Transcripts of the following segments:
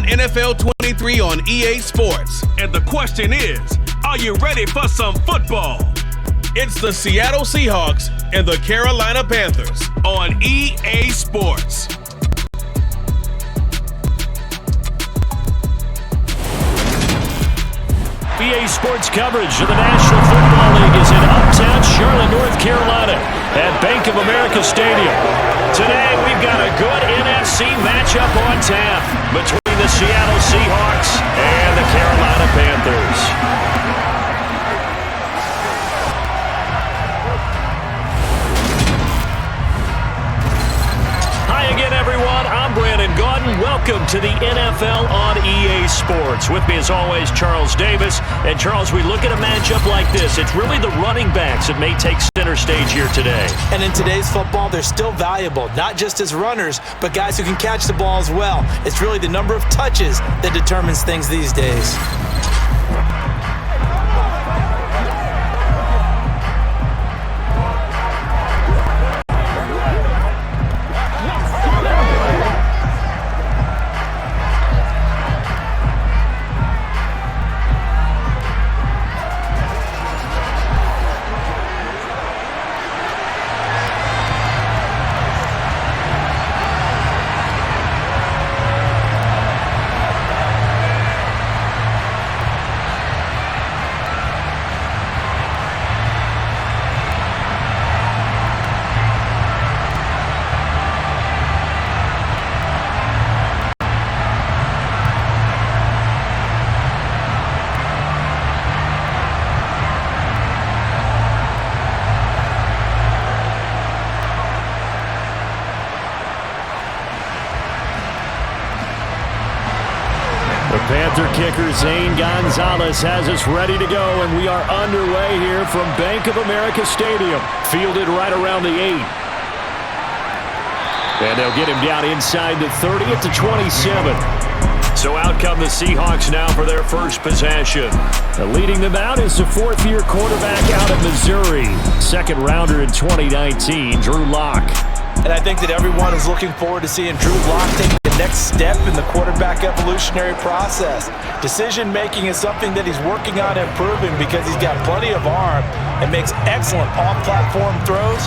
NFL 23 on EA Sports. And the question is, are you ready for some football? It's the Seattle Seahawks and the Carolina Panthers on EA Sports. EA Sports coverage of the National Football League is in uptown Charlotte, North Carolina at Bank of America Stadium. Today, we've got a good NFC matchup on tap between the Seattle Seahawks and the Carolina Panthers. Welcome to the NFL on EA Sports. With me as always, Charles Davis. And Charles, we look at a matchup like this. It's really the running backs that may take center stage here today. And in today's football, they're still valuable, not just as runners, but guys who can catch the ball as well. It's really the number of touches that determines things these days. Panther kicker Zane Gonzalez has us ready to go, and we are underway here from Bank of America Stadium. Fielded right around the 8. And they'll get him down inside the 30 at the 27. So out come the Seahawks now for their first possession. Leading them out is the fourth-year quarterback out of Missouri. Second rounder in 2019, Drew Lock. And I think that everyone is looking forward to seeing Drew Lock take the next step in the quarterback evolutionary process. Decision-making is something that he's working on improving because he's got plenty of arm and makes excellent off-platform throws.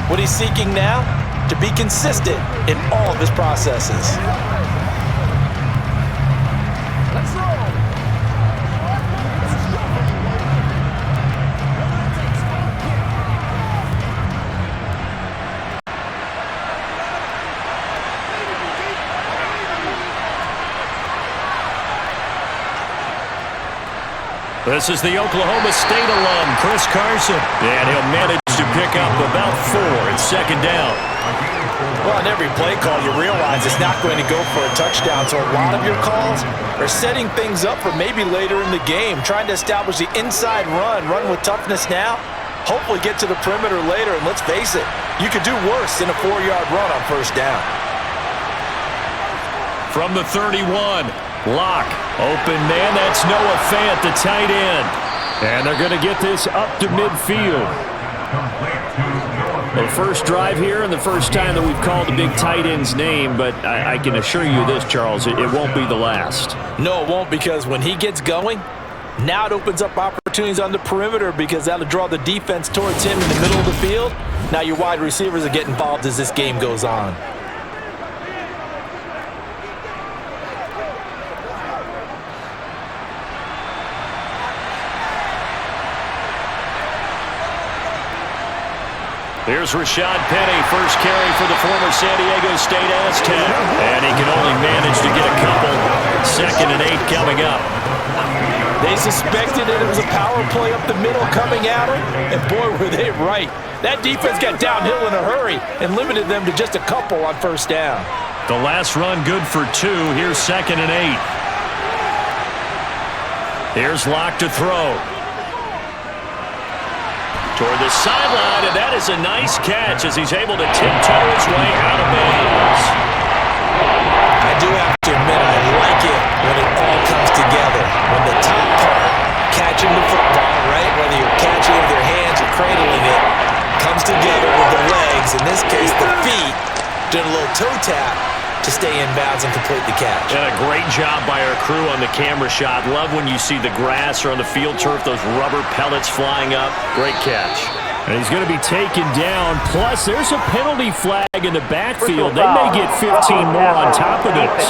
What he's seeking now? To be consistent in all of his processes. This is the Oklahoma State alum, Chris Carson. And he'll manage to pick up about 4 at second down. Well, on every play call, you realize it's not going to go for a touchdown. So a lot of your calls are setting things up for maybe later in the game, trying to establish the inside run with toughness now, hopefully get to the perimeter later. And let's face it, you could do worse than a 4-yard run on first down. From the 31. Lock, open man, that's Noah Fant, the tight end. And they're going to get this up to midfield. The first drive here and the first time that we've called the big tight end's name, but I can assure you this, Charles, it won't be the last. No, it won't, because when he gets going, now it opens up opportunities on the perimeter because that'll draw the defense towards him in the middle of the field. Now your wide receivers will get involved as this game goes on. Here's Rashad Penny, first carry for the former San Diego State Aztec. And he can only manage to get a couple. 2nd and 8 coming up. They suspected that it was a power play up the middle coming at him, and boy, were they right. That defense got downhill in a hurry and limited them to just a couple on first down. The last run good for 2. Here's 2nd and 8. Here's Lock to throw. Toward the sideline, and that is a nice catch as he's able to tiptoe his way out of bounds. I do have to admit, I like it when it all comes together. When the top part, catching the football, right? Whether you're catching it with your hands or cradling it, comes together with the legs, in this case the feet, doing a little toe tap. to stay in bounds and complete the catch. And a great job by our crew on the camera shot. Love when you see the grass or on the field turf, those rubber pellets flying up. Great catch. And he's going to be taken down. Plus, there's a penalty flag in the backfield. They may get 15 more on top of this.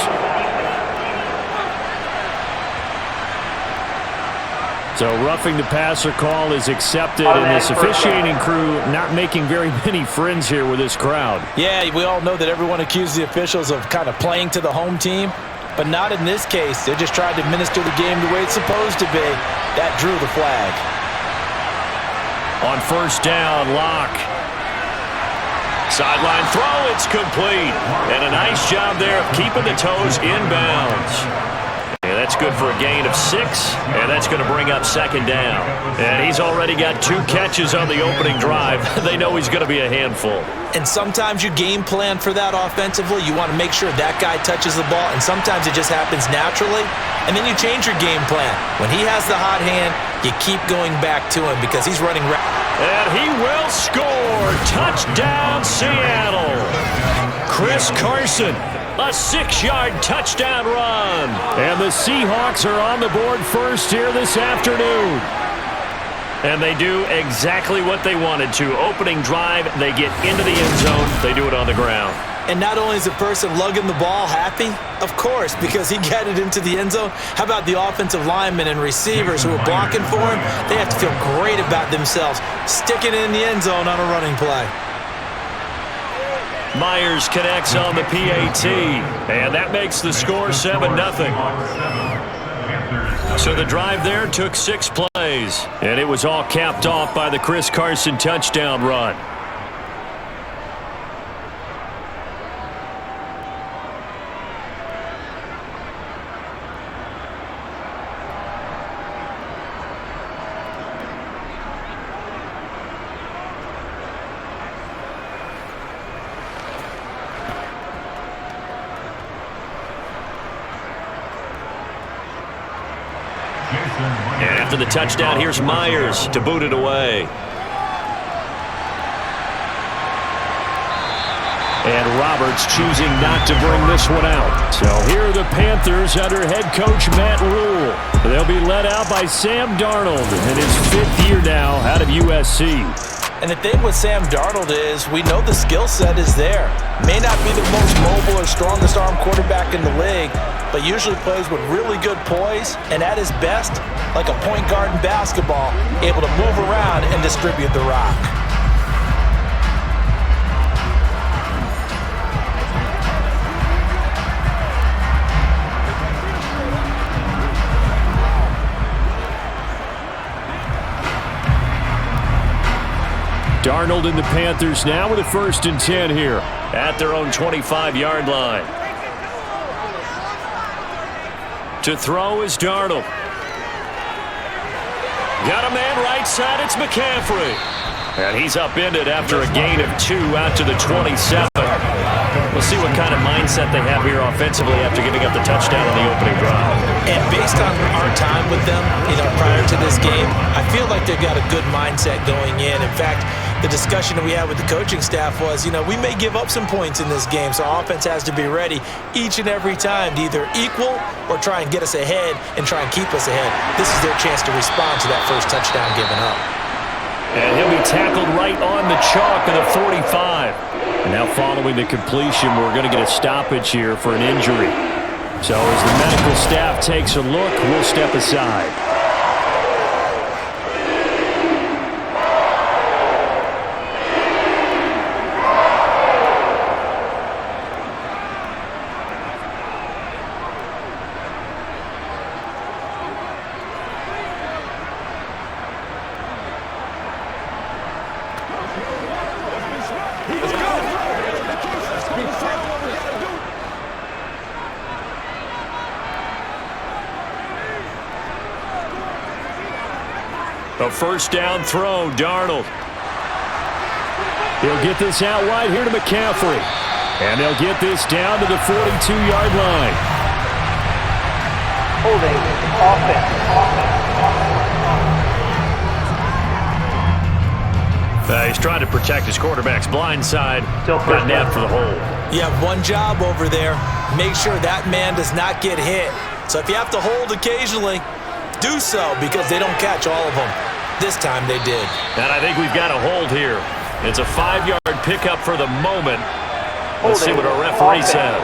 So roughing the passer call is accepted, and this officiating crew not making very many friends here with this crowd. Yeah, we all know that everyone accuses the officials of kind of playing to the home team, but not in this case. They just tried to administer the game the way it's supposed to be. That drew the flag. On first down, Locke. Sideline throw, it's complete. And a nice job there of keeping the toes inbounds. And that's good for a gain of 6, and that's going to bring up second down. And he's already got 2 catches on the opening drive. They know he's going to be a handful. And sometimes you game plan for that offensively. You want to make sure that guy touches the ball, and sometimes it just happens naturally. And then you change your game plan. When he has the hot hand, you keep going back to him because he's running. And he will score. Touchdown, Seattle. Chris Carson. A 6-yard touchdown run. And the Seahawks are on the board first here this afternoon. And they do exactly what they wanted to. Opening drive, they get into the end zone. They do it on the ground. And not only is the person lugging the ball happy, of course, because he got it into the end zone. How about the offensive linemen and receivers who are blocking for him? They have to feel great about themselves, sticking it in the end zone on a running play. Myers connects on the PAT, and that makes the score 7-0. So the drive there took 6 plays, and it was all capped off by the Chris Carson touchdown run. And after the touchdown, here's Myers to boot it away. And Roberts choosing not to bring this one out. So here are the Panthers under head coach Matt Rule. They'll be led out by Sam Darnold in his 5th year now out of USC. And the thing with Sam Darnold is we know the skill set is there. May not be the most mobile or strongest arm quarterback in the league, but usually plays with really good poise, and at his best, like a point guard in basketball, able to move around and distribute the rock. Darnold and the Panthers now with a 1st and 10 here. At their own 25-yard line. To throw is Darnold. Got a man right side, it's McCaffrey. And he's upended after a gain of 2 out to the 27. We'll see what kind of mindset they have here offensively after giving up the touchdown on the opening drive. And based on our time with them, prior to this game, I feel like they've got a good mindset going in. In fact, the discussion that we had with the coaching staff was, we may give up some points in this game, so our offense has to be ready each and every time to either equal or try and get us ahead and try and keep us ahead. This is their chance to respond to that first touchdown given up. And he'll be tackled right on the chalk of the 45. And now following the completion, we're going to get a stoppage here for an injury. So as the medical staff takes a look, we'll step aside. A 1st down throw, Darnold. He'll get this out wide here to McCaffrey. And they'll get this down to the 42-yard line. Holding offense. He's trying to protect his quarterback's blind side. Got nabbed for the hold. You have one job over there. Make sure that man does not get hit. So if you have to hold occasionally, do so, because they don't catch all of them. This time they did. And I think we've got a hold here. It's a 5-yard pickup for the moment. Let's see what our referee says.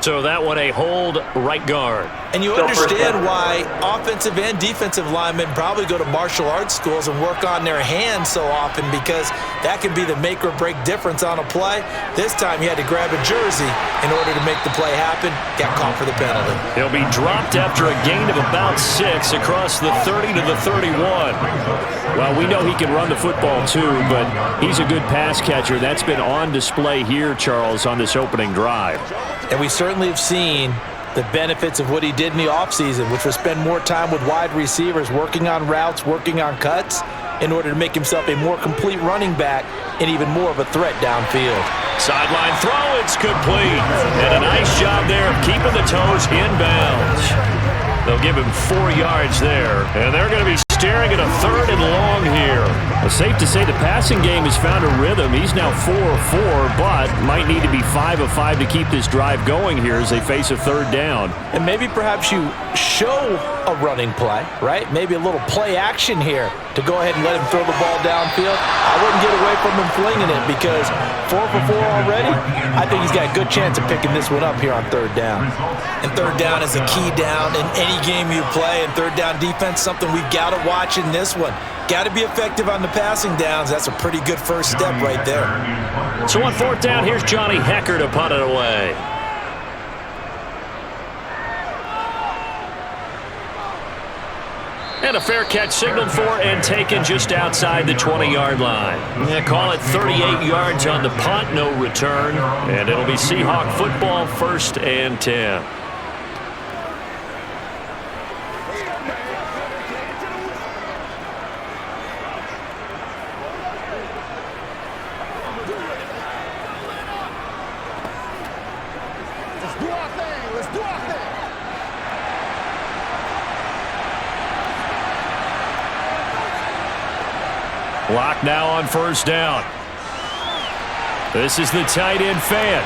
So that one a hold, right guard. And you understand why offensive and defensive linemen probably go to martial arts schools and work on their hands so often, because that can be the make or break difference on a play. This time he had to grab a jersey in order to make the play happen. Got caught for the penalty. He'll be dropped after a gain of about 6 across the 30 to the 31. Well, we know he can run the football too, but he's a good pass catcher. That's been on display here, Charles, on this opening drive. And we certainly have seen the benefits of what he did in the offseason, which was spend more time with wide receivers, working on routes, working on cuts, in order to make himself a more complete running back and even more of a threat downfield. Sideline throw, it's complete. And a nice job there of keeping the toes inbounds. They'll give him 4 yards there. And they're going to be staring at a 3rd and long here. Well, safe to say the passing game has found a rhythm. He's now 4 of 4, but might need to be 5 of 5 to keep this drive going here as they face a 3rd down. And maybe perhaps you show a running play, right? Maybe a little play action here to go ahead and let him throw the ball downfield. I wouldn't get away from him flinging it, because 4 for 4 already, I think he's got a good chance of picking this one up here on 3rd down. And 3rd down is a key down in any game you play, and 3rd down defense, something we've got to watch in this one. Got to be effective on the passing downs. That's a pretty good first step right there. So on 4th down, here's Johnny Hecker to punt it away. And a fair catch signaled for and taken just outside the 20-yard line. Yeah, call it 38 yards on the punt, no return. And it'll be Seahawk football, 1st and 10. Clock now on 1st down. This is the tight end fan.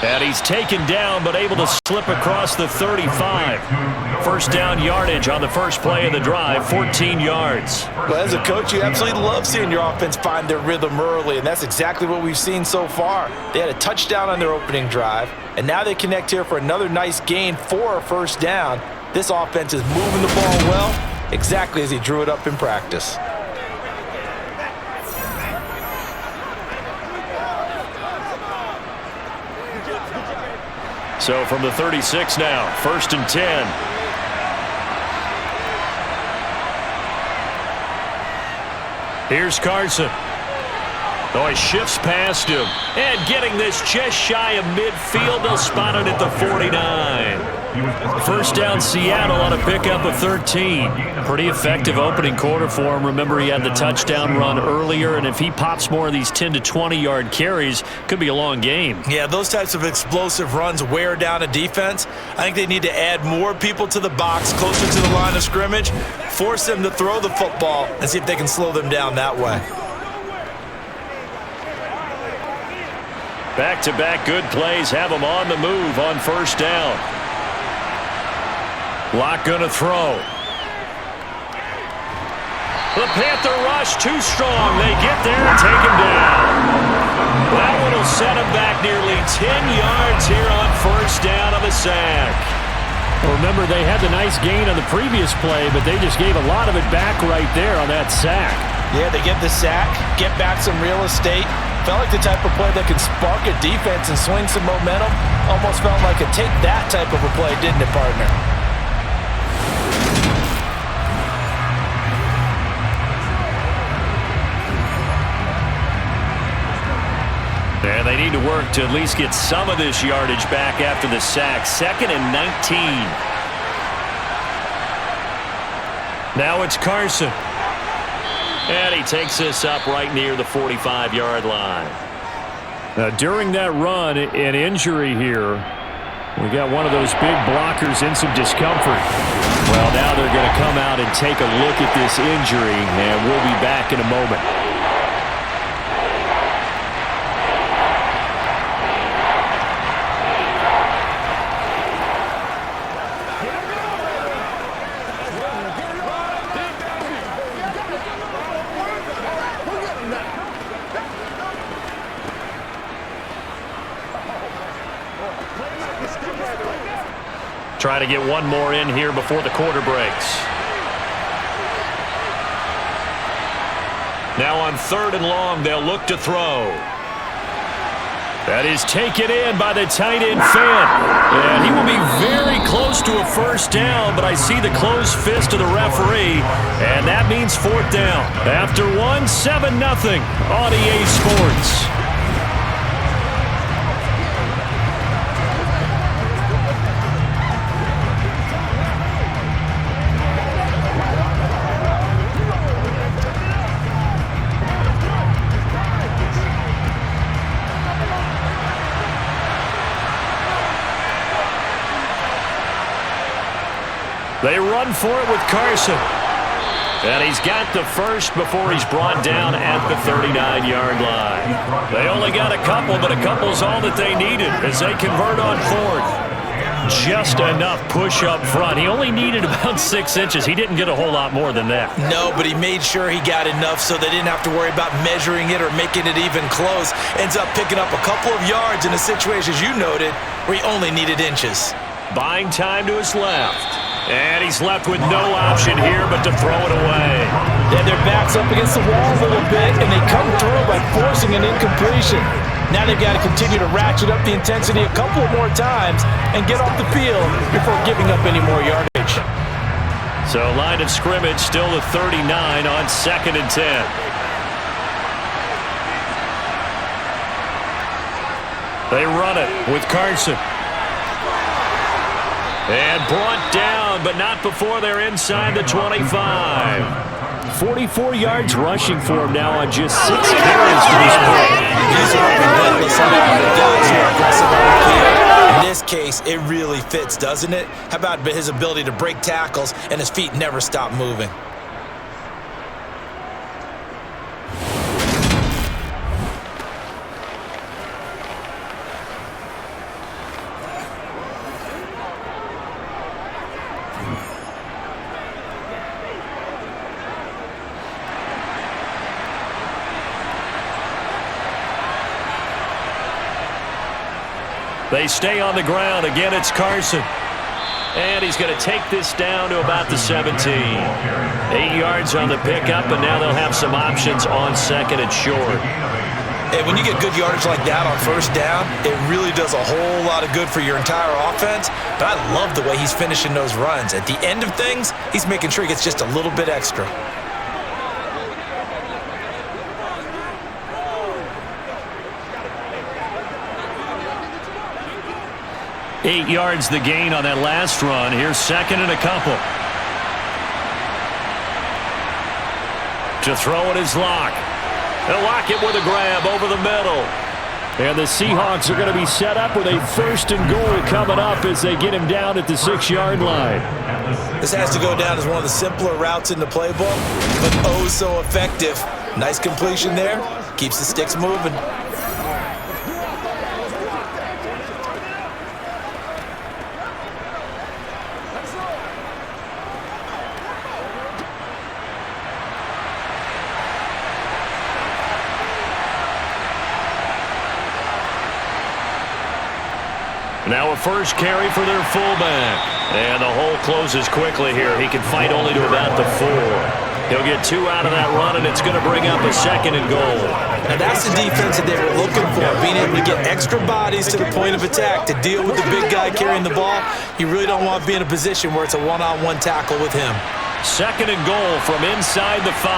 And he's taken down but able to slip across the 35. 1st down yardage on the first play of the drive, 14 yards. Well, as a coach, you absolutely love seeing your offense find their rhythm early, and that's exactly what we've seen so far. They had a touchdown on their opening drive, and now they connect here for another nice gain for a 1st down. This offense is moving the ball well, exactly as he drew it up in practice. So from the 36 now, 1st and 10. Here's Carson. Oh, he shifts past him. And getting this just shy of midfield. They'll spot it at the 49. 1st down Seattle on a pickup of 13. Pretty effective opening quarter for him. Remember, he had the touchdown run earlier, and if he pops more of these 10 to 20-yard carries, could be a long game. Yeah, those types of explosive runs wear down a defense. I think they need to add more people to the box, closer to the line of scrimmage, force them to throw the football, and see if they can slow them down that way. Back-to-back good plays have them on the move on 1st down. Lock gonna throw. The Panther rush too strong. They get there and take him down. That one will set him back nearly 10 yards here on 1st down of a sack. Well, remember, they had the nice gain on the previous play, but they just gave a lot of it back right there on that sack. Yeah, they get the sack, get back some real estate. Felt like the type of play that can spark a defense and swing some momentum. Almost felt like a take that type of a play, didn't it, partner? And they need to work to at least get some of this yardage back after the sack. 2nd and 19. Now it's Carson. And he takes this up right near the 45-yard line. Now, during that run, an injury here. We got one of those big blockers in some discomfort. Well, now they're going to come out and take a look at this injury, and we'll be back in a moment. Try to get one more in here before the quarter breaks. Now on 3rd and long, they'll look to throw. That is taken in by the tight end Fant. And he will be very close to a first down, but I see the closed fist of the referee, and that means 4th down. After 7-0 on EA Sports. They run for it with Carson. And he's got the first before he's brought down at the 39-yard line. They only got a couple, but a couple's all that they needed as they convert on 4th. Just enough push up front. He only needed about 6 inches. He didn't get a whole lot more than that. No, but he made sure he got enough so they didn't have to worry about measuring it or making it even close. Ends up picking up a couple of yards in a situation, as you noted, where he only needed inches. Buying time to his left. And he's left with no option here but to throw it away. Then their backs up against the wall a little bit, and they come through by forcing an incompletion. Now they've got to continue to ratchet up the intensity a couple more times and get off the field before giving up any more yardage. So line of scrimmage still the 39 on 2nd and 10. They run it with Carson. And brought down, but not before they're inside the 25. 44 yards rushing for him now on just 6 carries to this point. In this case, it really fits, doesn't it? How about his ability to break tackles and his feet never stop moving? They stay on the ground. Again, it's Carson. And he's going to take this down to about the 17. 8 yards on the pickup, and now they'll have some options on 2nd and short. Hey, when you get good yardage like that on 1st down, it really does a whole lot of good for your entire offense. But I love the way he's finishing those runs. At the end of things, he's making sure he gets just a little bit extra. Eight yards the gain on that last run. Here's 2nd and a couple. To throw it is Locke. They'll lock it with a grab over the middle. And the Seahawks are going to be set up with a 1st and goal coming up as they get him down at the 6-yard line. This has to go down as one of the simpler routes in the playbook, but oh so effective. Nice completion there. Keeps the sticks moving. Now a first carry for their fullback. And the hole closes quickly here. He can fight only to about the 4. He'll get 2 out of that run, and it's going to bring up a 2nd and goal. Now that's the defense that they were looking for, being able to get extra bodies to the point of attack to deal with the big guy carrying the ball. You really don't want to be in a position where it's a one-on-one tackle with him. 2nd and goal from inside the 5.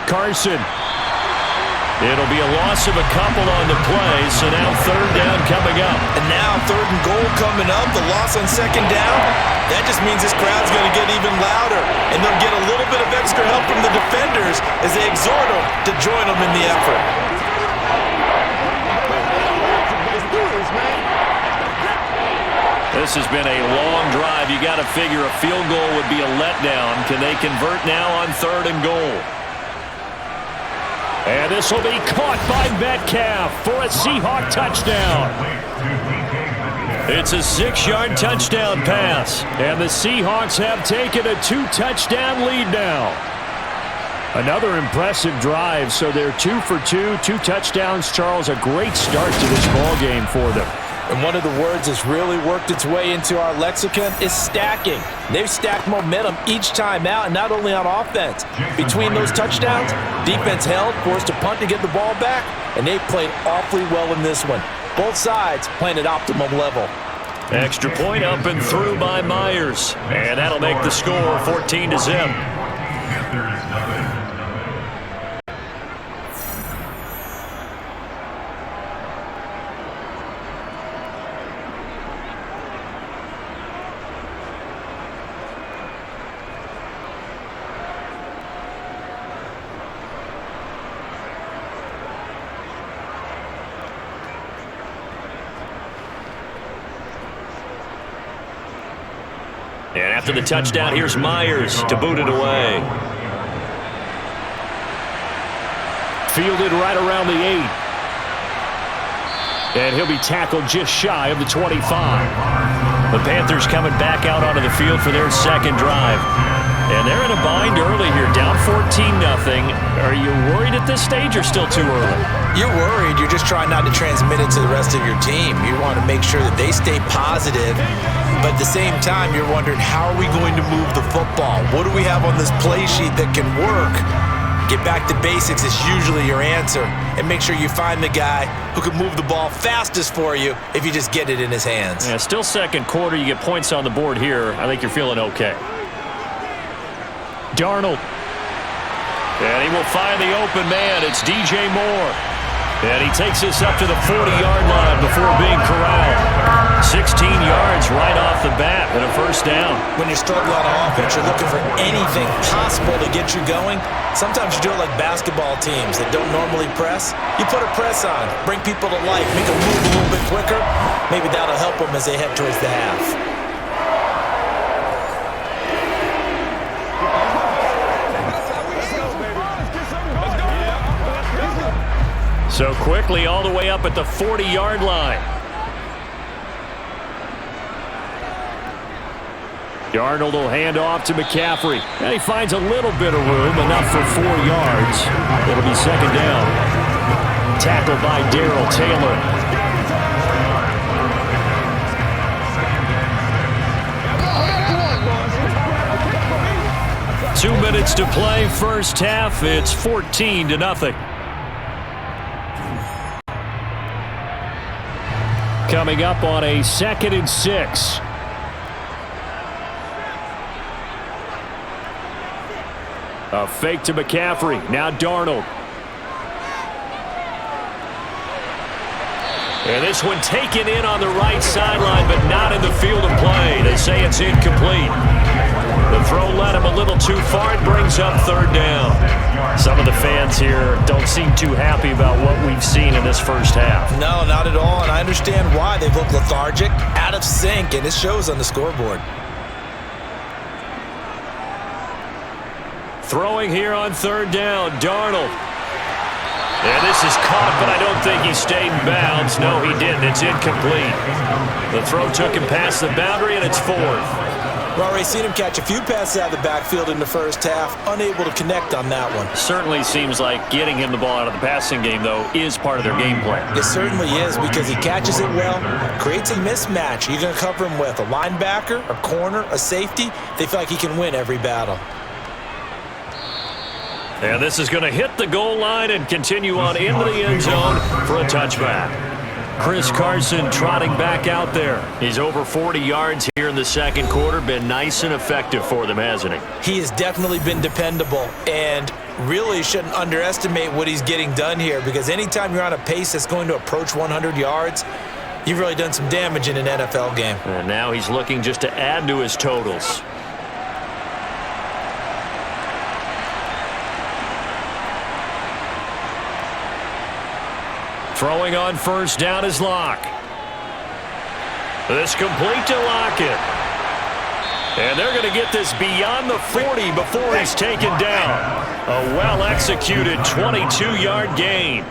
Carson. It'll be a loss of a couple on the play, so now 3rd down coming up. And now 3rd and goal coming up, the loss on 2nd down. That just means this crowd's going to get even louder, and they'll get a little bit of extra help from the defenders as they exhort them to join them in the effort. This has been a long drive. You got to figure a field goal would be a letdown. Can they convert now on 3rd and goal? And this will be caught by Metcalf for a Seahawk touchdown. It's a 6-yard touchdown pass, and the Seahawks have taken a 2-touchdown lead now. Another impressive drive, so they're 2 for 2, 2 touchdowns. Charles, a great start to this ball game for them. And one of the words that's really worked its way into our lexicon is stacking. They've stacked momentum each time out, and not only on offense. Between those touchdowns, defense held, forced a punt to get the ball back, and they played awfully well in this one. Both sides playing at optimum level. Extra point up and through by Myers. And that'll make the score 14-0. And after the touchdown, here's Myers to boot it away. Fielded right around the 8. And he'll be tackled just shy of the 25. The Panthers coming back out onto the field for their second drive. And they're in a bind early here, down 14-0. Are you worried at this stage or still too early? You're worried. You're just trying not to transmit it to the rest of your team. You want to make sure that they stay positive. But at the same time, you're wondering, how are we going to move the football? What do we have on this play sheet that can work? Get back to basics is usually your answer. And make sure you find the guy who can move the ball fastest for you if you just get it in his hands. Yeah, still second quarter. You get points on the board here. I think you're feeling okay. Darnold. And he will find the open man. It's DJ Moore. And he takes this up to the 40-yard line before being corralled. 16 yards right off the bat and a first down. When you're struggling on offense, you're looking for anything possible to get you going. Sometimes you do it like basketball teams that don't normally press. You put a press on, bring people to life, make them move a little bit quicker. Maybe that'll help them as they head towards the half. So quickly all the way up at the 40-yard line. Darnold will hand off to McCaffrey. And he finds a little bit of room, enough for 4 yards. It'll be second down. Tackled by Darrell Taylor. Two minutes to play first half. It's 14-0. Coming up on a 2nd and 6. A fake to McCaffrey. Now Darnold. And this one taken in on the right sideline, but not in the field of play. They say it's incomplete. The throw led him a little too far and brings up third down. Some of the fans here don't seem too happy about what we've seen in this first half. No, not at all, and I understand why. They've looked lethargic, out of sync, and it shows on the scoreboard. Throwing here on third down, Darnold. And this is caught, but I don't think he stayed in bounds. No, he didn't. It's incomplete. The throw took him past the boundary, and it's fourth. We've already seen him catch a few passes out of the backfield in the first half, unable to connect on that one. Certainly seems like getting him the ball out of the passing game, though, is part of their game plan. It certainly is, because he catches it well, creates a mismatch. You're going to cover him with a linebacker, a corner, a safety. They feel like he can win every battle. And this is going to hit the goal line and continue on into the end zone for a touchback. Chris Carson trotting back out there. He's over 40 yards here in the second quarter. Been nice and effective for them, hasn't he? He has definitely been dependable, and really shouldn't underestimate what he's getting done here, because anytime you're on a pace that's going to approach 100 yards, you've really done some damage in an NFL game. And now he's looking just to add to his totals. Throwing on first down is Locke. This complete to Lockett. And they're going to get this beyond the 40 before he's taken down. A well-executed 22-yard gain.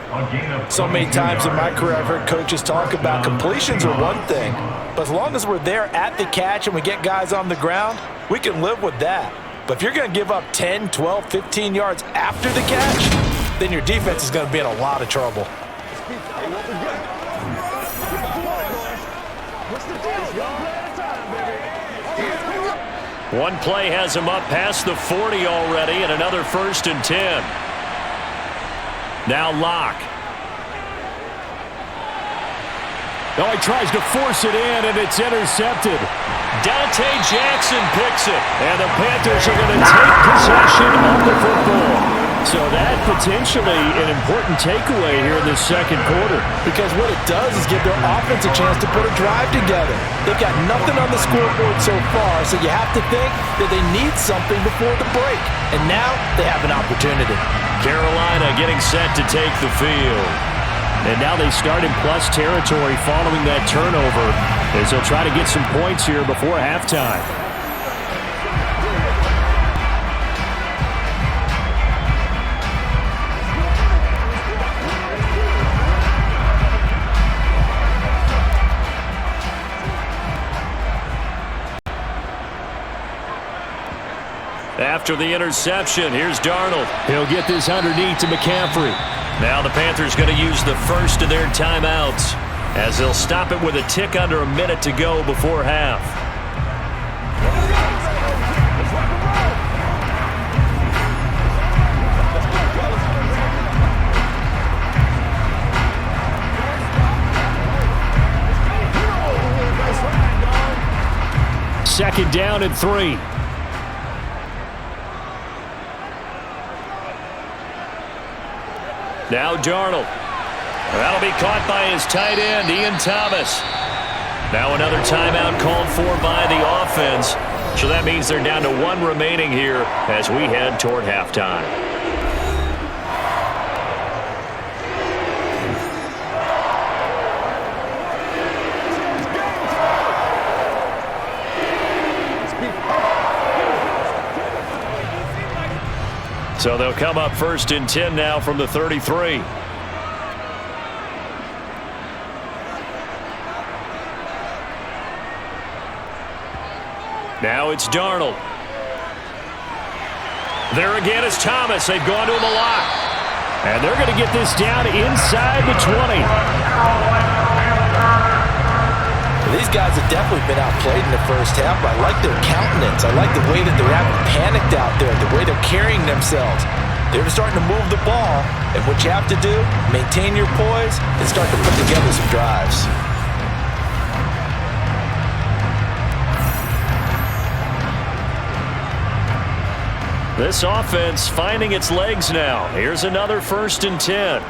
So many times in my career I've heard coaches talk about completions are one thing, but as long as we're there at the catch and we get guys on the ground, we can live with that. But if you're going to give up 10, 12, 15 yards after the catch, then your defense is going to be in a lot of trouble. One play has him up past the 40 already, and another 1st and 10. Now Locke. Oh, he tries to force it in, and it's intercepted. Dante Jackson picks it, and the Panthers are going to take possession of the football. So that potentially an important takeaway here in this second quarter. Because what it does is give their offense a chance to put a drive together. They've got nothing on the scoreboard so far, so you have to think that they need something before the break. And now they have an opportunity. Carolina getting set to take the field. And now they start in plus territory following that turnover as they'll try to get some points here before halftime. After the interception, here's Darnold. He'll get this underneath to McCaffrey. Now the Panthers going to use the first of their timeouts as they'll stop it with a tick under a minute to go before half. Second down and 3. Now Darnold. That'll be caught by his tight end, Ian Thomas. Now another timeout called for by the offense. So that means they're down to 1 remaining here as we head toward halftime. So they'll come up 1st and 10 now from the 33. Now it's Darnold. There again is Thomas. They've gone to him a lot. And they're going to get this down inside the 20. These guys have definitely been outplayed in the first half, but I like their countenance. I like the way that they're having panicked out there, the way they're carrying themselves. They're starting to move the ball, and what you have to do, maintain your poise and start to put together some drives. This offense finding its legs now. Here's another 1st and 10.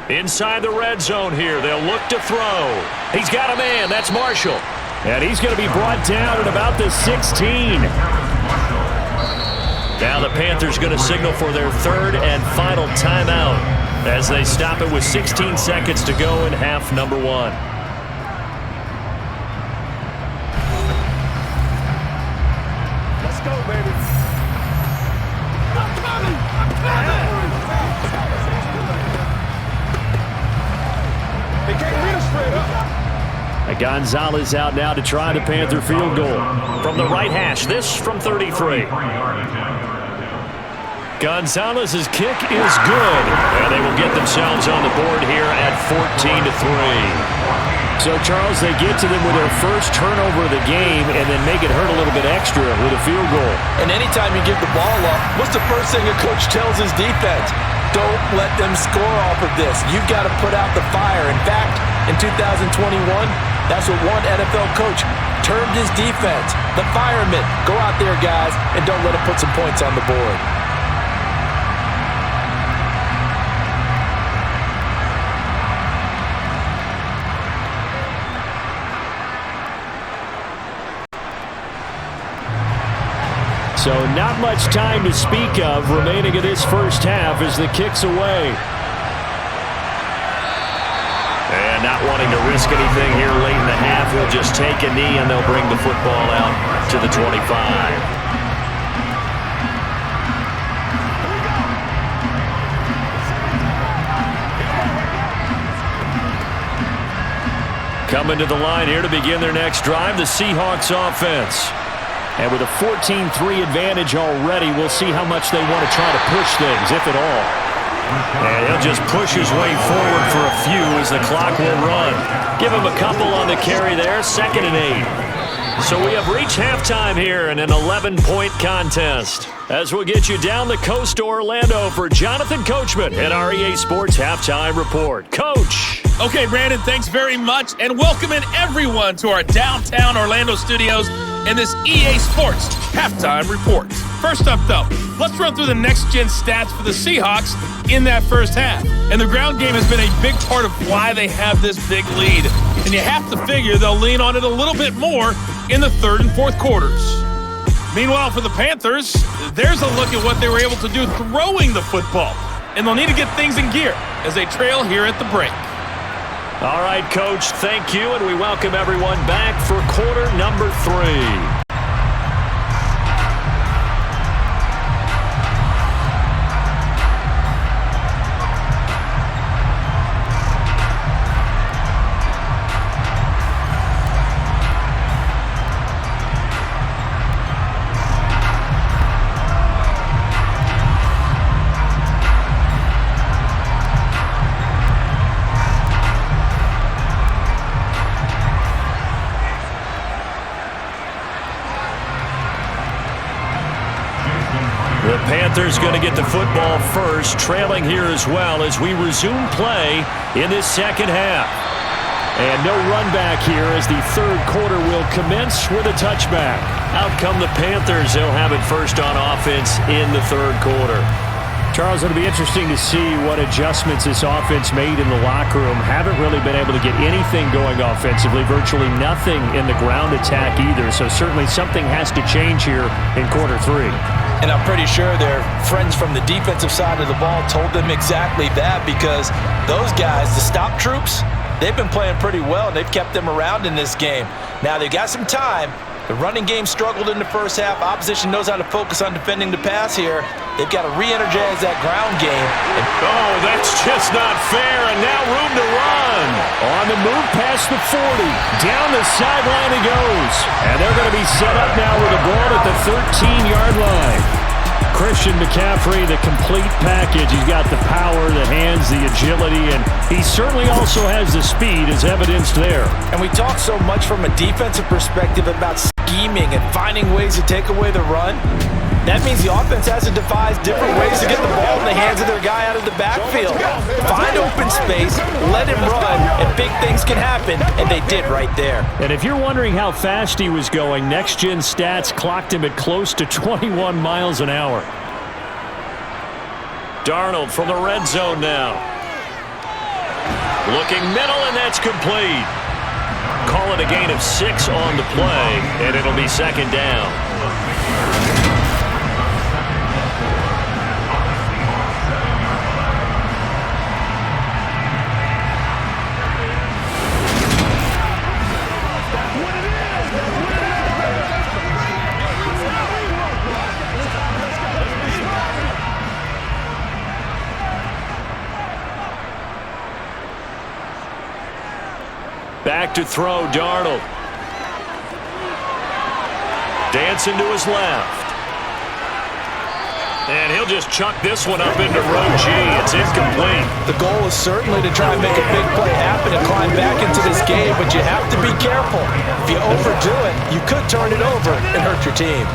Inside the red zone here. They'll look to throw. He's got a man. That's Marshall. And he's going to be brought down at about the 16. Now the Panthers going to signal for their 3rd and final timeout as they stop it with 16 seconds to go in half number 1. Let's go, baby. Gonzalez out now to try the Panther field goal. From the right hash, this from 33. Gonzalez's kick is good. And they will get themselves on the board here at 14-3. So, Charles, they get to them with their first turnover of the game and then make it hurt a little bit extra with a field goal. And anytime you give the ball up, what's the first thing a coach tells his defense? Don't let them score off of this. You've got to put out the fire. In fact, in 2021, that's what one NFL coach termed his defense. The firemen. Go out there, guys, and don't let them put some points on the board. So not much time to speak of remaining in this first half as the kick's away. And not wanting to risk anything here late in the half, he'll just take a knee and they'll bring the football out to the 25. Coming to the line here to begin their next drive, the Seahawks offense. And with a 14-3 advantage already, we'll see how much they want to try to push things, if at all. And he'll just push his way forward for a few as the clock will run. Give him a couple on the carry there, 2nd and 8. So we have reached halftime here in an 11-point contest. As we'll get you down the coast to Orlando for Jonathan Coachman at our EA Sports Halftime Report. Coach. Okay, Brandon, thanks very much, and welcoming everyone to our downtown Orlando studios in this EA Sports Halftime Report. First up, though, let's run through the next-gen stats for the Seahawks in that first half. And the ground game has been a big part of why they have this big lead. And you have to figure they'll lean on it a little bit more in the 3rd and 4th quarters. Meanwhile, for the Panthers, there's a look at what they were able to do throwing the football. And they'll need to get things in gear as they trail here at the break. All right, Coach, thank you, and we welcome everyone back for quarter number 3. The Panthers going to get the football first, trailing here as well as we resume play in this second half. And no run back here as the 3rd quarter will commence with a touchback. Out come the Panthers. They'll have it first on offense in the 3rd quarter. Charles, it'll be interesting to see what adjustments this offense made in the locker room. Haven't really been able to get anything going offensively, virtually nothing in the ground attack either. So certainly something has to change here in quarter 3. And I'm pretty sure their friends from the defensive side of the ball told them exactly that, because those guys, the stop troops, they've been playing pretty well, and they've kept them around in this game. Now, they've got some time. The running game struggled in the first half. Opposition knows how to focus on defending the pass here. They've got to re-energize that ground game. Oh, that's just not fair, and now room to run. On the move past the 40. Down the sideline he goes. And they're going to be set up now with a ball at the 13-yard line. Christian McCaffrey, the complete package. He's got the power, the hands, the agility, and he certainly also has the speed as evidenced there. And we talk so much from a defensive perspective about scheming and finding ways to take away the run. That means the offense has to devise different ways to get the ball in the hands of their guy out of the backfield. Find open space, let him run, and big things can happen, and they did right there. And if you're wondering how fast he was going, next-gen stats clocked him at close to 21 miles an hour. Darnold from the red zone now. Looking middle, and that's complete. Call it a gain of 6 on the play, and it'll be 2nd down. Back to throw, Darnold. Dancing to his left. And he'll just chuck this one up into row G. It's incomplete. The goal is certainly to try and make a big play happen and climb back into this game, but you have to be careful. If you overdo it, you could turn it over and hurt your team.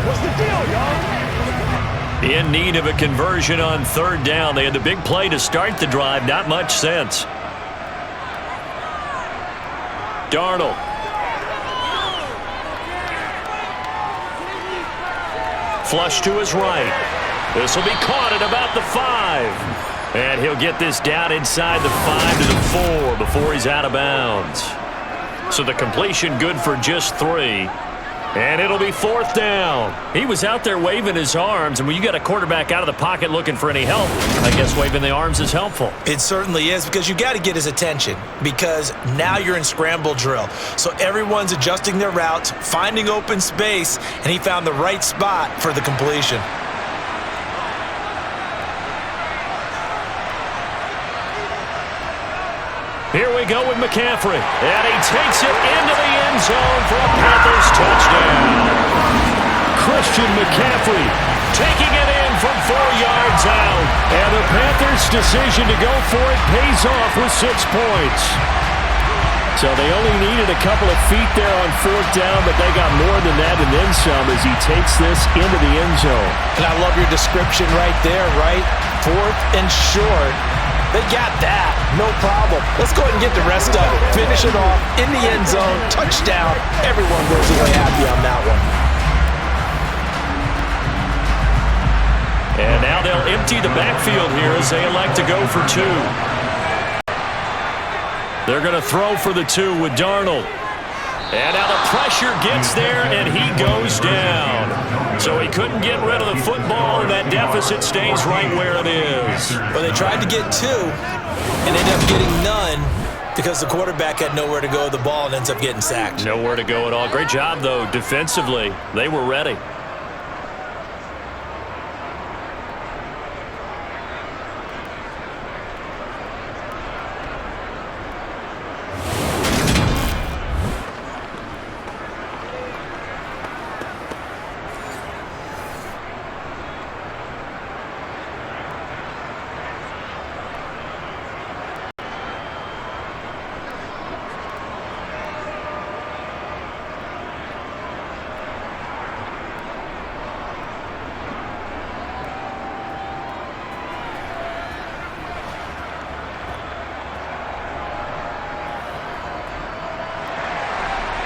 What's the deal, y'all? In need of a conversion on 3rd down. They had the big play to start the drive. Not much sense. Darnold. Flush to his right. This will be caught at about the 5. And he'll get this down inside the 5 to the 4 before he's out of bounds. So the completion good for just 3. And it'll be 4th down. He was out there waving his arms, and when you got a quarterback out of the pocket looking for any help, I guess waving the arms is helpful. It certainly is, because you got to get his attention, because now you're in scramble drill. So everyone's adjusting their routes, finding open space, and he found the right spot for the completion. Here we go with McCaffrey. And he takes it into the end zone for a Panthers touchdown. Christian McCaffrey taking it in from 4 yards out. And the Panthers' decision to go for it pays off with 6 points. So they only needed a couple of feet there on 4th down, but they got more than that and then some as he takes this into the end zone. And I love your description right there, right? 4th and short. They got that. No problem. Let's go ahead and get the rest of it. Finish it off in the end zone. Touchdown. Everyone goes away happy on that one. And now they'll empty the backfield here as they elect to go for 2. They're going to throw for the 2 with Darnold. And now the pressure gets there, and he goes down. So he couldn't get rid of the football, and that deficit stays right where it is. Well, they tried to get 2 and ended up getting none because the quarterback had nowhere to go with the ball and ends up getting sacked. Nowhere to go at all. Great job, though, defensively. They were ready.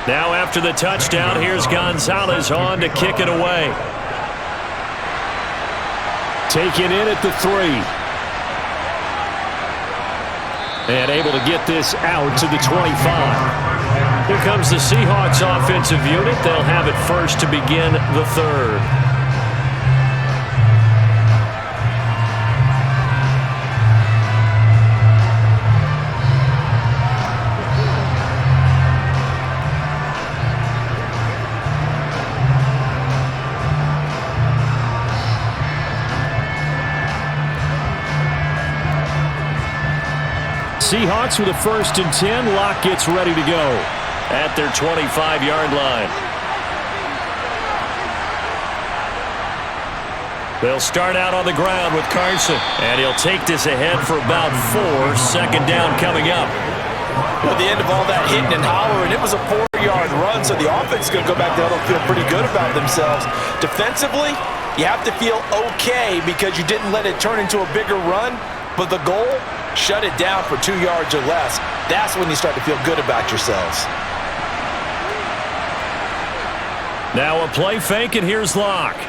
Now after the touchdown, here's Gonzalez on to kick it away. Taken in at the 3. And able to get this out to the 25. Here comes the Seahawks offensive unit. They'll have it first to begin the 3rd. Seahawks with a 1st and 10. Locke gets ready to go at their 25-yard line. They'll start out on the ground with Carson, and he'll take this ahead for about 4. 2nd down coming up. At the end of all that hitting and hollering, it was a 4-yard run, so the offense is going to go back there and feel pretty good about themselves. Defensively, you have to feel okay because you didn't let it turn into a bigger run, but the goal, shut it down for 2 yards or less. That's when you start to feel good about yourselves. Now a play fake, and here's Locke.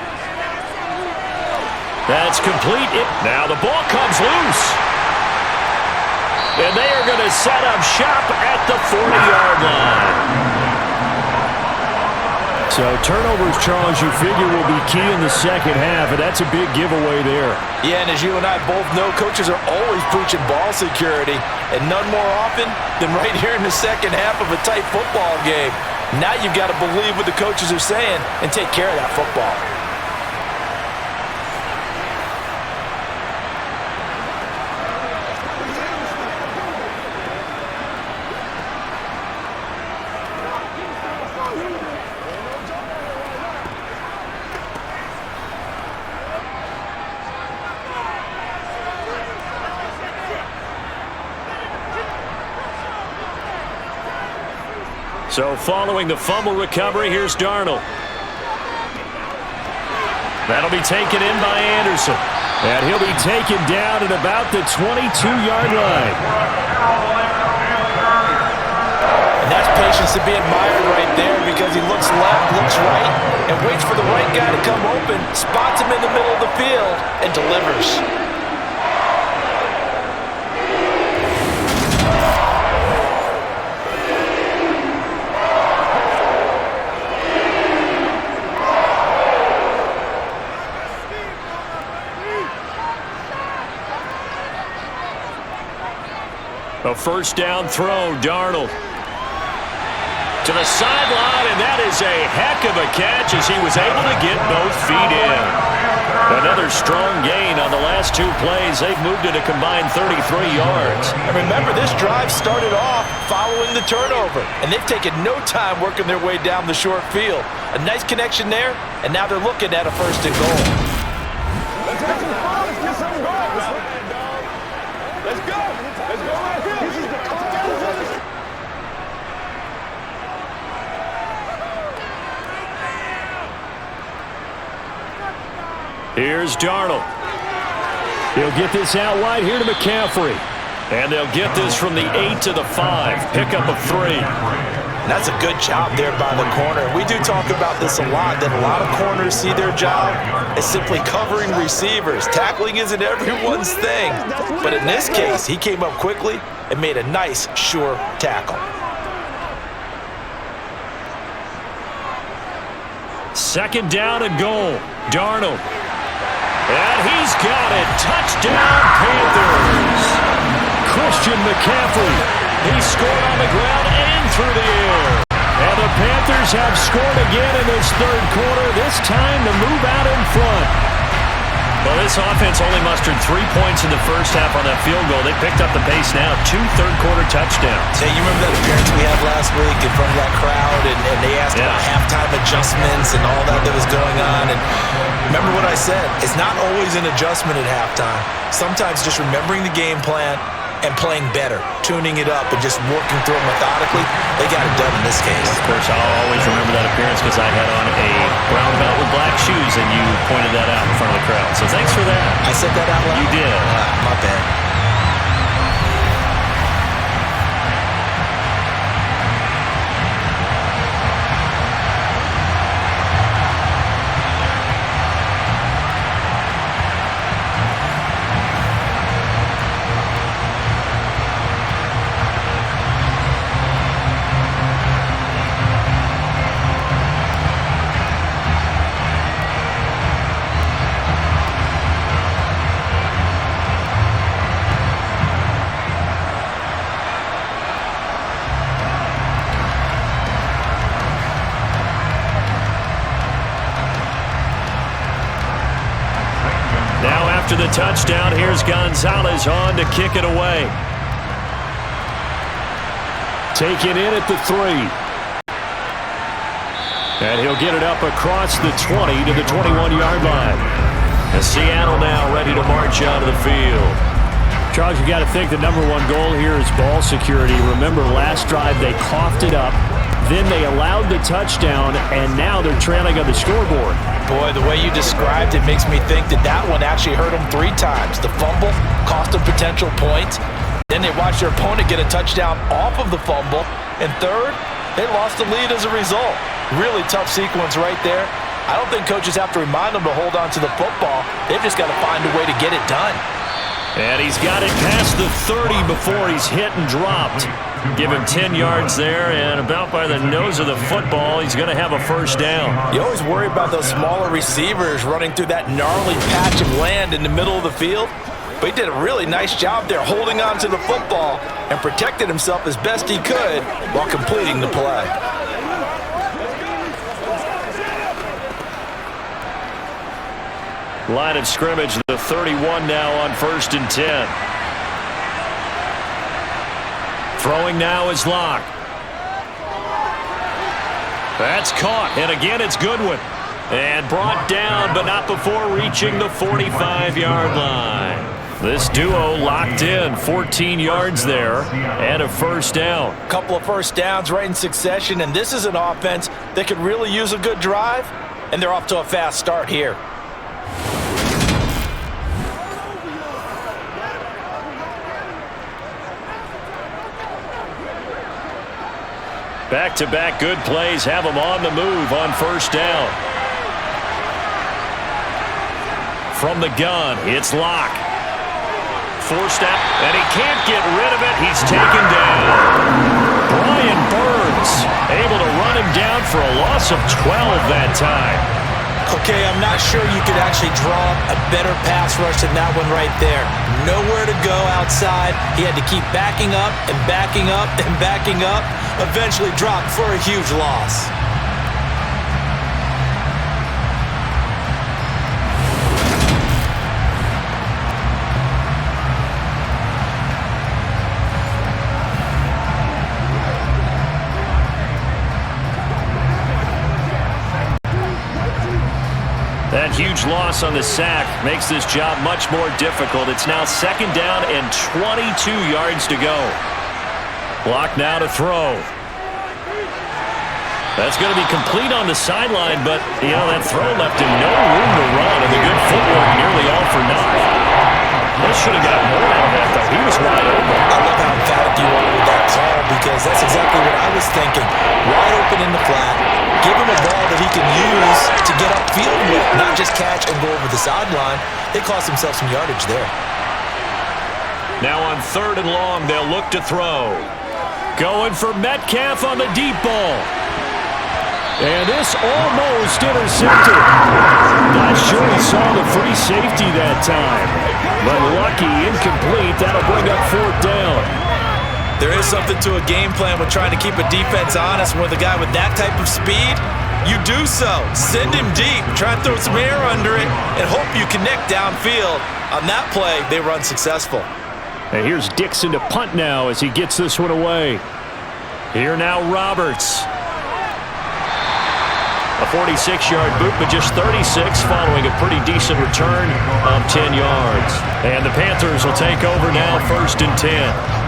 That's complete. Now the ball comes loose. And they are going to set up shop at the 40-yard line. So turnovers, Charles, you figure will be key in the 2nd half, and that's a big giveaway there. Yeah, and as you and I both know, coaches are always preaching ball security, and none more often than right here in the 2nd half of a tight football game. Now you've got to believe what the coaches are saying and take care of that football. So following the fumble recovery, here's Darnold. That'll be taken in by Anderson. And he'll be taken down at about the 22-yard line. And that's patience to be admired right there because he looks left, looks right, and waits for the right guy to come open, spots him in the middle of the field, and delivers. A 1st down throw, Darnold to the sideline, and that is a heck of a catch as he was able to get both feet in. Another strong gain on the last two plays. They've moved it a combined 33 yards. And remember, this drive started off following the turnover, and they've taken no time working their way down the short field. A nice connection there, and now they're looking at a 1st and goal. Let's get some fun. Let's get something going. Let's go. Let's go right here. This is the Here's Darnold. He'll get this out wide here to McCaffrey. And they'll get this from the 8 to the 5. Pickup of 3. And that's a good job there by the corner. We do talk about this a lot, that a lot of corners see their job as simply covering receivers. Tackling isn't everyone's thing. But in this case, he came up quickly and made a nice, sure tackle. Second down and goal. Darnold. And he's got it. Touchdown, Panthers. Christian McCaffrey. He scored on the ground and through the air. And the Panthers have scored again in this third quarter, this time to move out in front. Well, this offense only mustered 3 points in the first half on that field goal. They picked up the pace now. 2 third-quarter touchdowns. Hey, you remember that appearance we had last week in front of that crowd, and they asked about halftime adjustments and all that was going on. And remember what I said. It's not always an adjustment at halftime. Sometimes just remembering the game plan and playing better, tuning it up and just working through it methodically. They got it done in this case. Of course, I'll always remember that appearance because I had on a brown belt with black shoes, and you pointed that out in front of the crowd. So thanks for that. I said that out loud? You did. My bad. After the touchdown, here's Gonzalez on to kick it away. Taken in at the 3. And he'll get it up across the 20 to the 21-yard line. And Seattle now ready to march out of the field. Charles, you got to think the number one goal here is ball security. Remember, last drive they coughed it up. Then they allowed the touchdown, and now they're trailing on the scoreboard. Boy, the way you described it makes me think that one actually hurt them 3 times. The fumble cost them potential points. Then they watched their opponent get a touchdown off of the fumble. And third, they lost the lead as a result. Really tough sequence right there. I don't think coaches have to remind them to hold on to the football. They've just got to find a way to get it done. And he's got it past the 30 before he's hit and dropped. Give him 10 yards there, and about by the nose of the football, he's going to have a first down. You always worry about those smaller receivers running through that gnarly patch of land in the middle of the field. But he did a really nice job there holding on to the football and protected himself as best he could while completing the play. Line of scrimmage, the 31 now on 1st and 10. Throwing now is Locke. That's caught, and again it's Goodwin. And brought down, but not before reaching the 45-yard line. This duo locked in, 14 yards there, and a first down. A couple of first downs right in succession, and this is an offense that could really use a good drive, and they're off to a fast start here. Back-to-back good plays have them on the move on first down. From the gun, it's Locke. Forced out, and he can't get rid of it. He's taken down. Brian Burns able to run him down for a loss of 12 that time. Okay, I'm not sure you could actually draw a better pass rush than that one right there. Nowhere to go outside. He had to keep backing up and backing up and backing up. Eventually dropped for a huge loss. That huge loss on the sack makes this job much more difficult. It's now 2nd down and 22 yards to go. Block now to throw. That's going to be complete on the sideline, but, that throw left him no room to run, and the good footwork nearly all for naught. They should have got more out of that, though. He was wide open. I love how emphatic you are with that call, because that's exactly what I was thinking. Wide open in the flat. Give him a ball that he can use to get upfield with, not just catch and go over the sideline. They cost themselves some yardage there. Now on 3rd and long, they'll look to throw. Going for Metcalf on the deep ball. And this almost intercepted. Not sure he saw the free safety that time. But lucky, incomplete. That'll bring up 4th down. There is something to a game plan with trying to keep a defense honest. With a guy with that type of speed, you do so. Send him deep. Try and throw some air under it and hope you connect downfield. On that play, they were unsuccessful. And here's Dixon to punt now as he gets this one away. Here now Roberts. A 46-yard boot, but just 36 following a pretty decent return of 10 yards. And the Panthers will take over now, 1st and 10.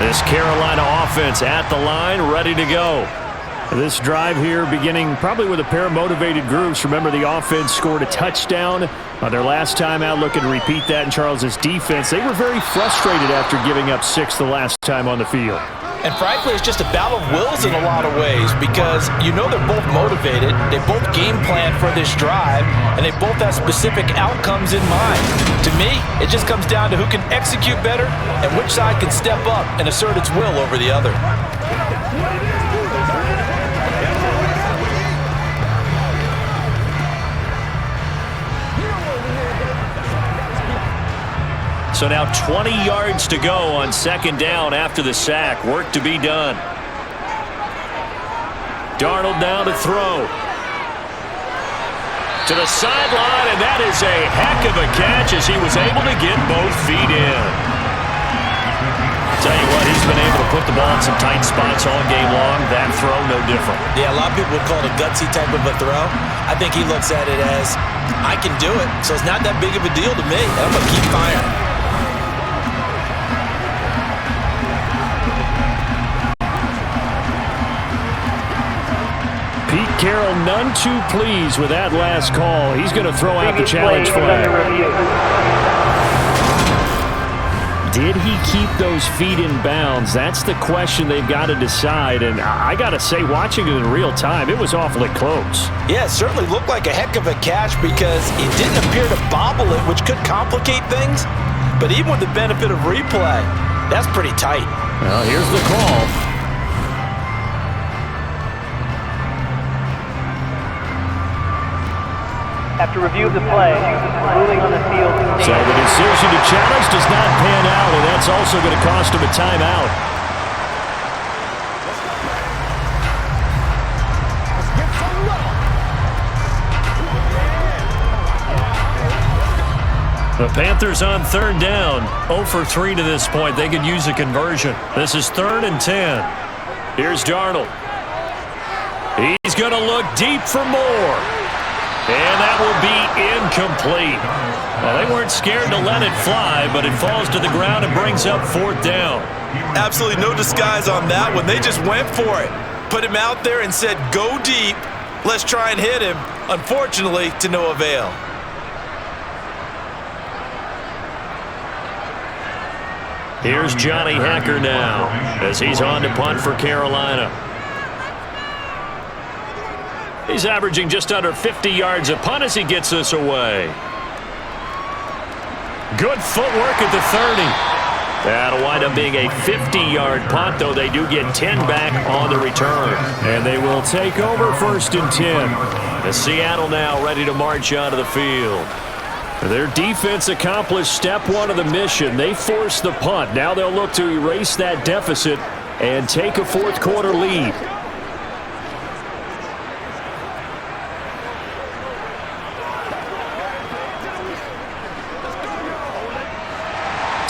This Carolina offense at the line, ready to go. This drive here beginning probably with a pair of motivated groups. Remember, the offense scored a touchdown on their last time out. Looking to repeat that in Charles's defense. They were very frustrated after giving up 6 the last time on the field. And frankly, it's just a battle of wills in a lot of ways, because they're both motivated, they both game plan for this drive, and they both have specific outcomes in mind. To me, it just comes down to who can execute better and which side can step up and assert its will over the other. So now 20 yards to go on 2nd down after the sack. Work to be done. Darnold now to throw. To the sideline, and that is a heck of a catch as he was able to get both feet in. Tell you what, he's been able to put the ball in some tight spots all game long. That throw, no different. Yeah, a lot of people would call it a gutsy type of a throw. I think he looks at it as, I can do it, so it's not that big of a deal to me. I'm going to keep firing. Pete Carroll none too pleased with that last call. He's going to throw out the challenge flag. Did he keep those feet in bounds? That's the question they've got to decide. And I got to say, watching it in real time, it was awfully close. Yeah, it certainly looked like a heck of a catch because it didn't appear to bobble it, which could complicate things. But even with the benefit of replay, that's pretty tight. Well, here's the call. After review of the play, ruling on the field. So the decision to challenge does not pan out, and that's also going to cost him a timeout. The Panthers on 3rd down, 0 for 3 to this point. They could use a conversion. This is 3rd and 10. Here's Darnold. He's going to look deep for more. And that will be incomplete. Well, they weren't scared to let it fly, but it falls to the ground and brings up 4th down. Absolutely no disguise on that one. They just went for it. Put him out there and said, go deep. Let's try and hit him. Unfortunately, to no avail. Here's Johnny Hecker now as he's on to punt for Carolina. He's averaging just under 50 yards a punt as he gets this away. Good footwork at the 30. That'll wind up being a 50-yard punt, though they do get 10 back on the return. And they will take over 1st and 10. As Seattle now ready to march out of the field. Their defense accomplished step 1 of the mission. They forced the punt. Now they'll look to erase that deficit and take a 4th quarter lead.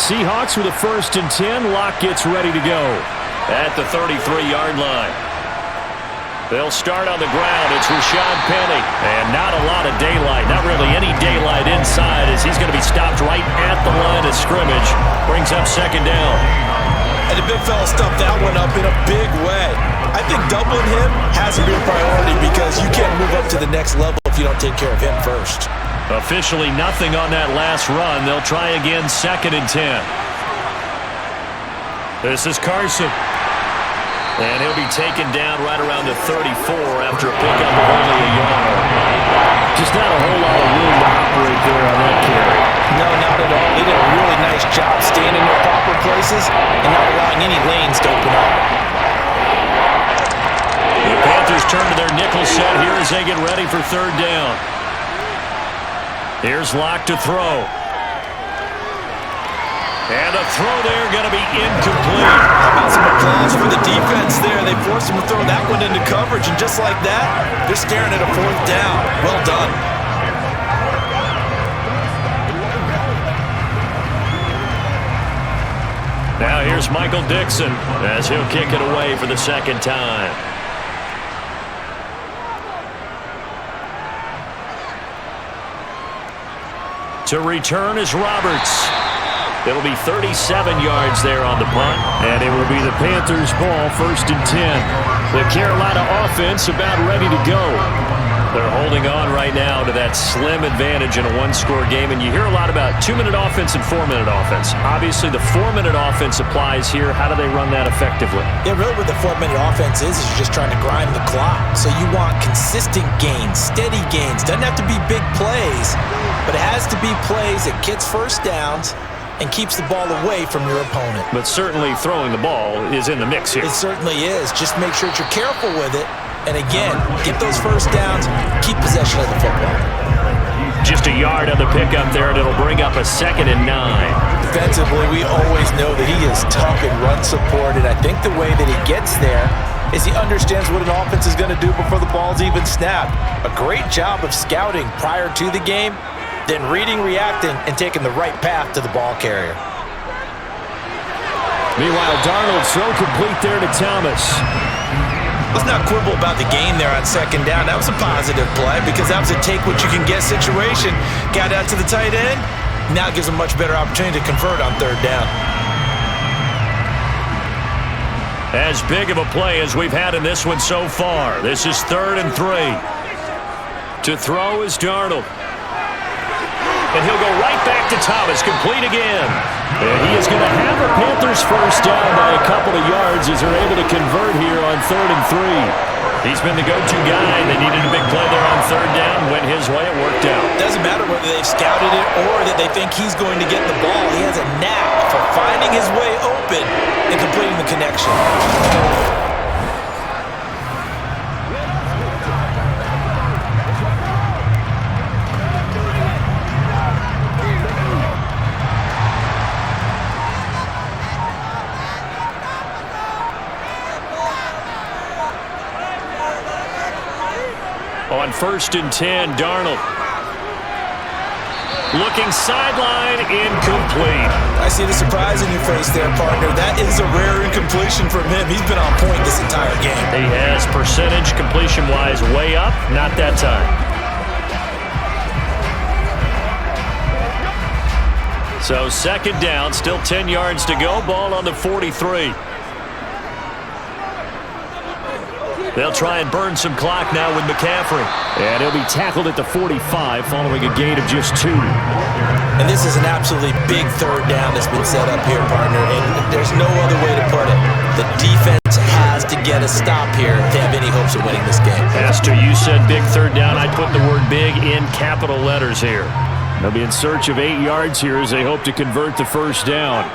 Seahawks with a 1st and 10. Locke gets ready to go at the 33-yard line. They'll start on the ground. It's Rashad Penny. And not a lot of daylight. Not really any daylight inside as he's going to be stopped right at the line of scrimmage. Brings up 2nd down. And the big fella stuffed that one up in a big way. I think doubling him has to be a priority because you can't move up to the next level if you don't take care of him first. Officially nothing on that last run. They'll try again 2nd and 10. This is Carson. And he'll be taken down right around the 34 after a pickup of only a yard. Just not a whole lot of room to operate there on that carry. No, not at all. They did a really nice job staying in their proper places and not allowing any lanes to open up. The Panthers turn to their nickel set here as they get ready for 3rd down. Here's Locke to throw. And a throw there going to be incomplete. How about some applause for the defense there? They forced him to throw that one into coverage, and just like that, they're staring at a 4th down. Well done. Now here's Michael Dixon as he'll kick it away for the 2nd time. To return is Roberts. It'll be 37 yards there on the punt, and it will be the Panthers' ball, 1st and 10. The Carolina offense about ready to go. They're holding on right now to that slim advantage in a 1-score game, and you hear a lot about 2-minute offense and 4-minute offense. Obviously, the 4-minute offense applies here. How do they run that effectively? Yeah, really what the 4-minute offense is you're just trying to grind the clock. So you want consistent gains, steady gains. Doesn't have to be big plays, but it has to be plays that gets 1st downs and keeps the ball away from your opponent. But certainly throwing the ball is in the mix here. It certainly is. Just make sure that you're careful with it. And again, get those 1st downs, keep possession of the football. Just a yard on the pickup there, and it'll bring up a 2nd and 9. Defensively, we always know that he is tough in run support, and I think the way that he gets there is he understands what an offense is going to do before the ball's even snapped. A great job of scouting prior to the game, then reading, reacting, and taking the right path to the ball carrier. Meanwhile, Darnold's throw complete there to Thomas. Let's not quibble about the gain there on 2nd down. That was a positive play because that was a take-what-you-can-get situation. Got out to the tight end. Now it gives him a much better opportunity to convert on 3rd down. As big of a play as we've had in this one so far. This is 3rd and 3. To throw is Darnold. And he'll go right back to Thomas, complete again. And he is going to have the Panthers 1st down by a couple of yards as they're able to convert here on 3rd and 3. He's been the go-to guy. They needed a big play there on 3rd down. Went his way, it worked out. Doesn't matter whether they've scouted it or that they think he's going to get the ball. He has a knack for finding his way open and completing the connection. On 1st and 10, Darnold. Looking sideline, incomplete. I see the surprise in your face there, partner. That is a rare incompletion from him. He's been on point this entire game. He has percentage completion-wise way up, not that time. So 2nd down, still 10 yards to go. Ball on the 43. They'll try and burn some clock now with McCaffrey. And he'll be tackled at the 45 following a gain of just 2. And this is an absolutely big 3rd down that's been set up here, partner. And there's no other way to put it. The defense has to get a stop here to have any hopes of winning this game. Pastor, you said big 3rd down. I'd put the word big in capital letters here. They'll be in search of 8 yards here as they hope to convert the 1st down.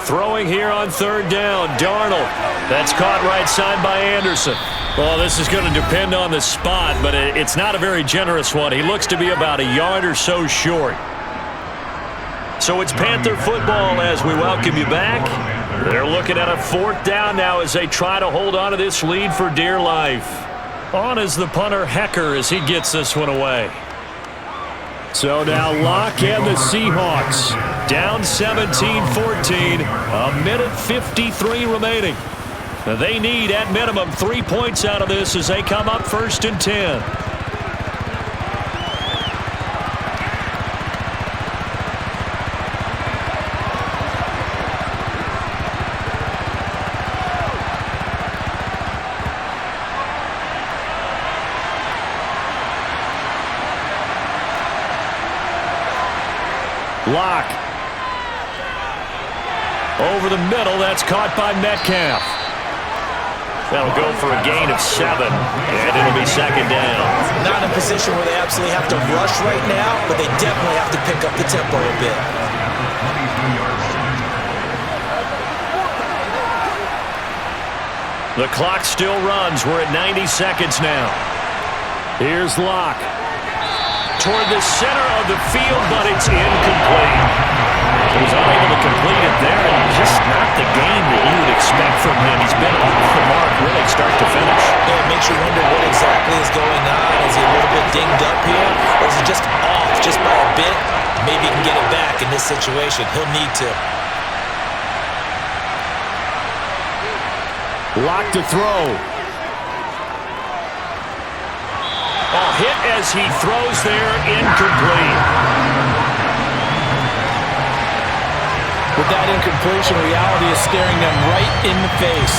Throwing here on 3rd down, Darnold. That's caught right side by Anderson. Well, this is going to depend on the spot, but it's not a very generous one. He looks to be about a yard or so short. So it's Panther football as we welcome you back. They're looking at a 4th down now as they try to hold on to this lead for dear life. On is the punter, Hecker, as he gets this one away. So now Locke and the Seahawks down 17-14, a minute 53 remaining. They need at minimum 3 points out of this as they come up 1st and 10. Locke. Over the middle, that's caught by Metcalf. That'll go for a gain of 7, and it'll be 2nd down. Not in a position where they absolutely have to rush right now, but they definitely have to pick up the tempo a bit. The clock still runs. We're at 90 seconds now. Here's Locke. Toward the center of the field, but it's incomplete. He was unable to complete it there, and just not the game that you would expect from him. He's been off the mark really start to finish. Yeah, it makes you wonder what exactly is going on. Is he a little bit dinged up here, or is he just off just by a bit? Maybe he can get it back in this situation. He'll need to. Locke to throw. Hit as he throws there, incomplete. With that incompletion, reality is staring them right in the face.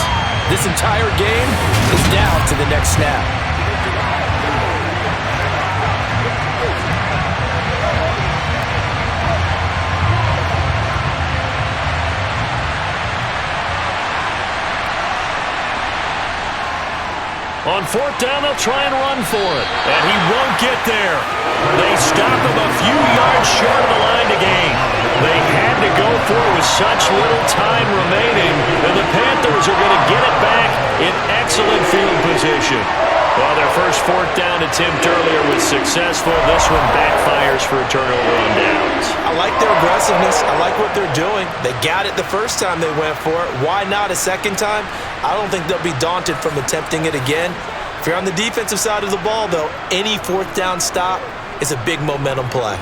This entire game is down to the next snap. On 4th down, they'll try and run for it. And he won't get there. They stop him a few yards short of the line to gain. They had to go for it with such little time remaining. And the Panthers are going to get it back in excellent field position. Well, their first 4th down attempt earlier was successful. This one backfires for a turnover on downs. I like their aggressiveness. I like what they're doing. They got it the first time they went for it. Why not a second time? I don't think they'll be daunted from attempting it again. If you're on the defensive side of the ball, though, any 4th down stop is a big momentum play.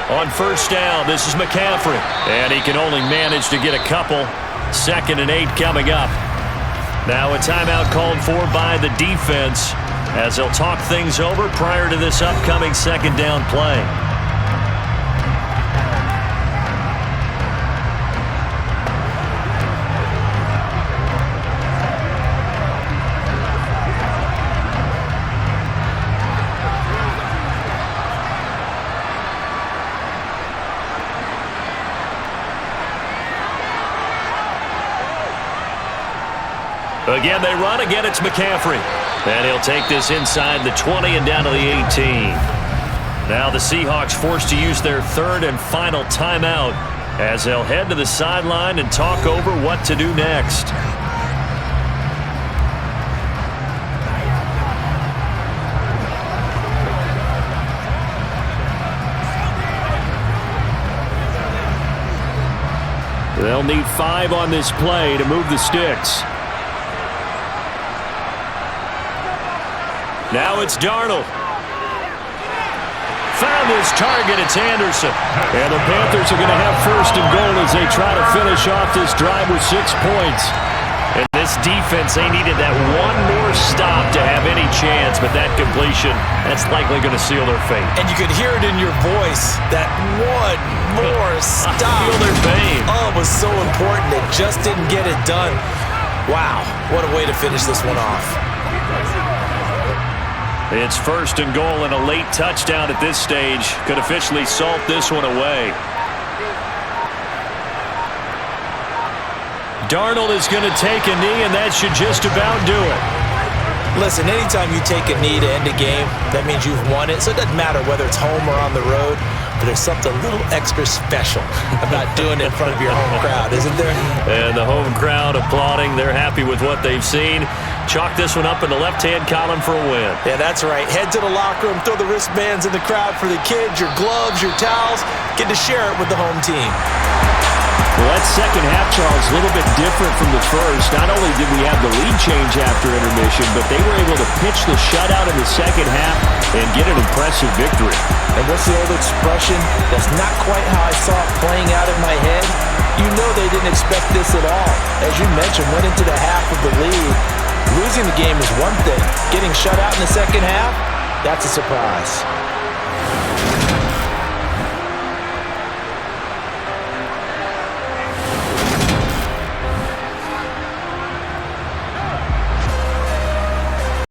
On 1st down, this is McCaffrey. And he can only manage to get a couple. 2nd and 8 coming up. Now a timeout called for by the defense as they'll talk things over prior to this upcoming 2nd down play. Again, they run. Again, it's McCaffrey. And he'll take this inside the 20 and down to the 18. Now the Seahawks forced to use their 3rd and final timeout as they'll head to the sideline and talk over what to do next. They'll need 5 on this play to move the sticks. Now it's Darnold. Found his target. It's Anderson. And the Panthers are going to have 1st and goal as they try to finish off this drive with 6 points. And this defense, they needed that one more stop to have any chance, but that completion, that's likely going to seal their fate. And you could hear it in your voice, that one more stop. I feel their pain. Oh, it was so important. They just didn't get it done. Wow, what a way to finish this one off. It's 1st and goal, and a late touchdown at this stage could officially salt this one away. Darnold is going to take a knee, and that should just about do it. Listen, anytime you take a knee to end a game, that means you've won it. So it doesn't matter whether it's home or on the road, but there's something a little extra special about doing it in front of your home crowd, isn't there? And the home crowd applauding. They're happy with what they've seen. Chalk this one up in the left-hand column for a win. Yeah, that's right. Head to the locker room, throw the wristbands in the crowd for the kids, your gloves, your towels. Get to share it with the home team. Well, that second half, Charles, a little bit different from the first. Not only did we have the lead change after intermission, but they were able to pitch the shutout in the second half and get an impressive victory. And what's the old expression? That's not quite how I saw it playing out in my head. You know they didn't expect this at all. As you mentioned, went into the half with the lead. Losing the game is one thing. Getting shut out in the second half, that's a surprise.